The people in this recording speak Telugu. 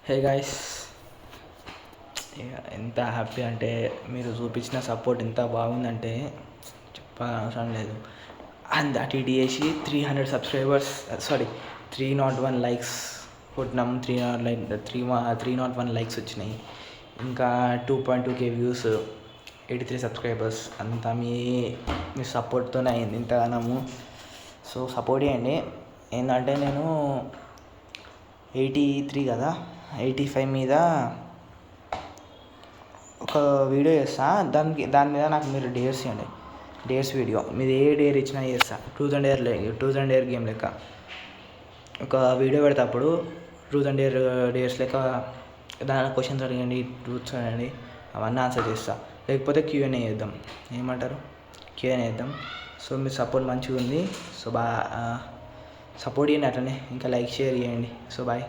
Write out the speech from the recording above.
హే గాయ్స్, ఎంత హ్యాపీ అంటే మీరు చూపించిన సపోర్ట్ ఎంత బాగుందంటే చెప్పనవసరం లేదు. అండ్ అటు ఇటు చేసి 300 సబ్స్క్రైబర్స్, సారీ 301 లైక్స్ కొట్టినాం. 301 లైక్స్ వచ్చినాయి. ఇంకా 2.2K వ్యూస్, 83 సబ్స్క్రైబర్స్. అంతా మీ సపోర్ట్తోనే అయింది ఇంతగానము. సో సపోర్ట్ చేయండి. ఏంటంటే నేను 83 కదా, 85 మీద ఒక వీడియో చేస్తా. దాని మీద నాకు మీరు డేర్స్ ఇవ్వండి. డేర్స్ వీడియో మీరు ఏ డేర్ ఇచ్చినా చేస్తా. ట్రూత్ అండ్ డేర్ గేమ్ లెక్క ఒక వీడియో పెడతా. అప్పుడు ట్రూత్ అండ్ డేర్స్ లెక్క దాని క్వశ్చన్స్ అడగండి, ట్రూత్స్ అడగండి, అవన్నీ ఆన్సర్ చేస్తా. లేకపోతే Q&A చేద్దాం. ఏమంటారు? Q&A చేద్దాం. సో మీ సపోర్ట్ మంచిగా ఉంది. సో సపోర్ట్ చేయండి. అట్లనే ఇంకా లైక్ షేర్ చేయండి. So bye.